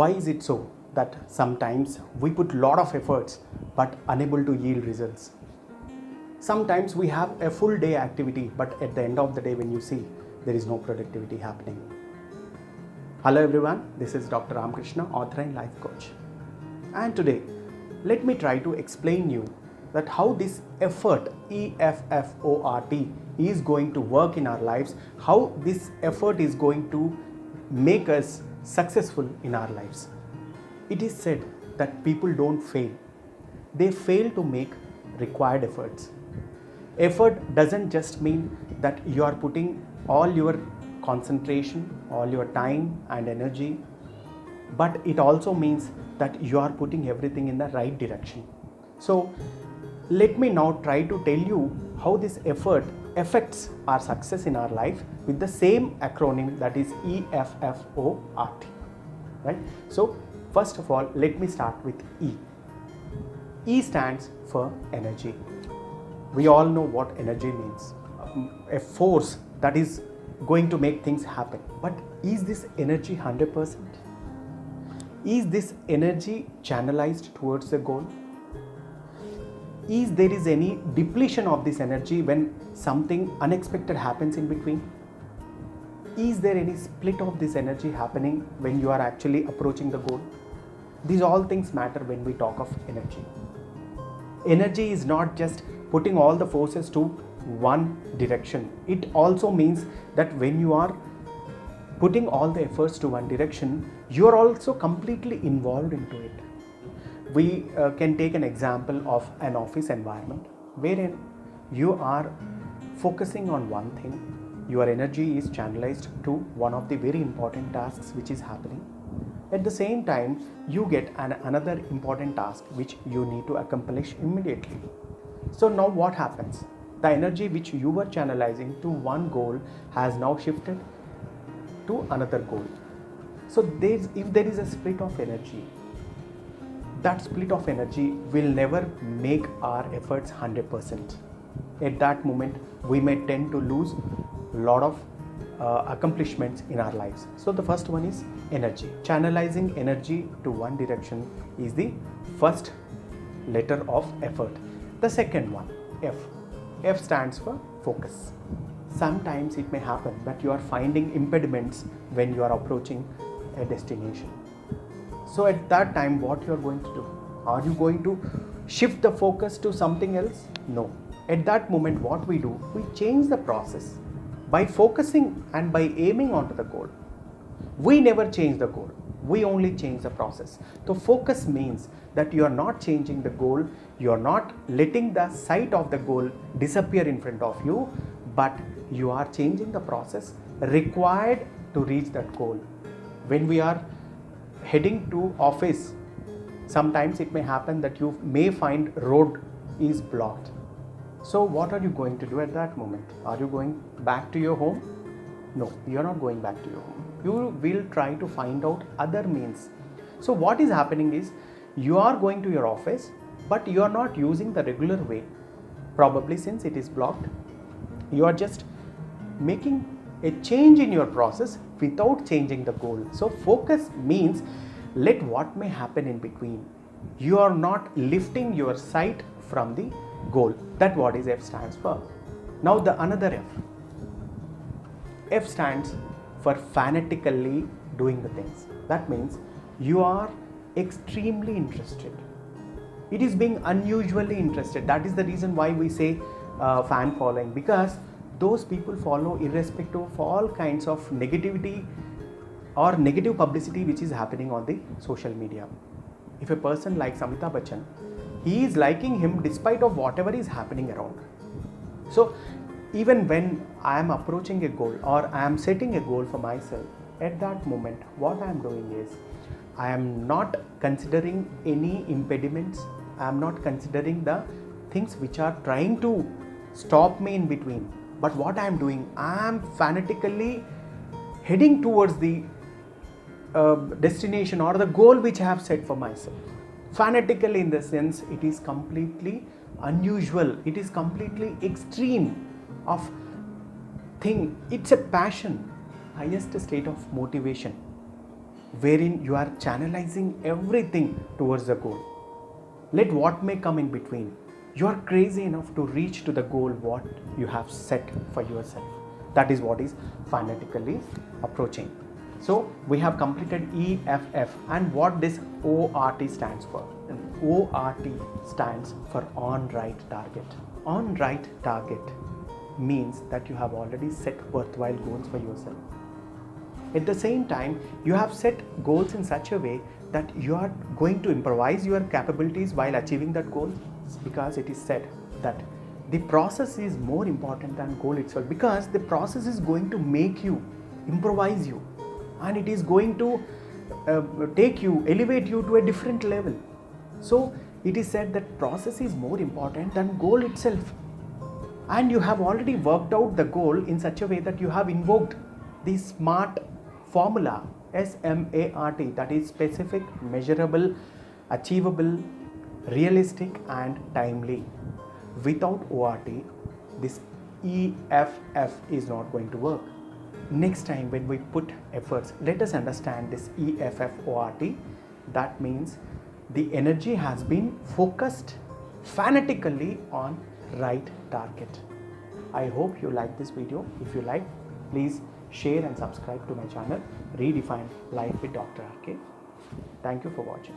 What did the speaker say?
Why is it so that sometimes we put a lot of efforts but unable to yield results? Sometimes we have a full day activity, but at the end of the day when you see, there is no productivity happening. Hello everyone, this is Dr. Ramakrishna, author and life coach. And today, let me try to explain you that how this effort, E-F-F-O-R-T, is going to work in our lives, how this effort is going to make us successful in our lives. It is said that people don't fail. They fail to make required efforts. Effort doesn't just mean that you are putting all your concentration, all your time and energy, but it also means that you are putting everything in the right direction. So let me now try to tell you how this effort affects our success in our life with the same acronym, that is EFFORT. Right? So first of all, let me start with E. E stands for energy. We all know what energy means. A force that is going to make things happen. But is this energy 100%? Is this energy channelized towards the goal? Is there any depletion of this energy when something unexpected happens in between? Is there any split of this energy happening when you are actually approaching the goal? These all things matter when we talk of energy. Energy is not just putting all the forces to one direction. It also means that when you are putting all the efforts to one direction, you are also completely involved into it. We can take an example of an office environment wherein you are focusing on one thing. Your energy is channelized to one of the very important tasks which is happening. At the same time, you get another important task which you need to accomplish immediately. So now what happens? The energy which you were channelizing to one goal has now shifted to another goal. So if there is a split of energy, that split of energy will never make our efforts 100%. At that moment, we may tend to lose a lot of accomplishments in our lives. So the first one is energy. Channelizing energy to one direction is the first letter of effort. The second one, F. F stands for focus. Sometimes it may happen that you are finding impediments when you are approaching a destination. So at that time, what you are going to do? Are you going to shift the focus to something else? No. At that moment, what we do? We change the process by focusing and by aiming onto the goal. We never change the goal. We only change the process. So focus means that you are not changing the goal. You are not letting the sight of the goal disappear in front of you, but you are changing the process required to reach that goal. When we are heading to office, sometimes it may happen that you may find road is blocked. So what are you going to do at that moment? Are you going back to your home? No, you are not going back to your home. You will try to find out other means. So what is happening is you are going to your office, but you are not using the regular way. Probably since it is blocked, you are just making a change in your process without changing the goal. So focus means let what may happen in between. You are not lifting your sight from the goal. That's what is F stands for. Now the another F. F stands for fanatically doing the things. That means you are extremely interested. It is being unusually interested. That is the reason why we say fan following, because those people follow irrespective of all kinds of negativity or negative publicity which is happening on the social media. If a person likes Amitabh Bachchan, he is liking him despite of whatever is happening around. So even when I am approaching a goal or I am setting a goal for myself, at that moment what I am doing is I am not considering any impediments. I am not considering the things which are trying to stop me in between. But what I am doing, I am fanatically heading towards the destination or the goal which I have set for myself. Fanatical in the sense it is completely unusual, it is completely extreme of thing. It's a passion, highest state of motivation. wherein you are channelizing everything towards the goal. Let what may come in between. You are crazy enough to reach to the goal what you have set for yourself. That is what is fanatically approaching. So we have completed EFF, and what this ORT stands for. ORT stands for on right target. On right target means that you have already set worthwhile goals for yourself. At the same time, you have set goals in such a way that you are going to improvise your capabilities while achieving that goal, because it is said that the process is more important than goal itself, because the process is going to make you improvise you, and it is going to elevate you to a different level. So it is said that process is more important than goal itself, and you have already worked out the goal in such a way that you have invoked the SMART formula, SMART, that is specific, measurable, achievable, realistic and timely. Without ORT, this EFF is not going to work. Next time when we put efforts, let us understand this EFF ORT. That means the energy has been focused fanatically on right target. I hope you like this video. If you like, please share and subscribe to my channel, Redefine Life with Dr. RK. Thank you for watching.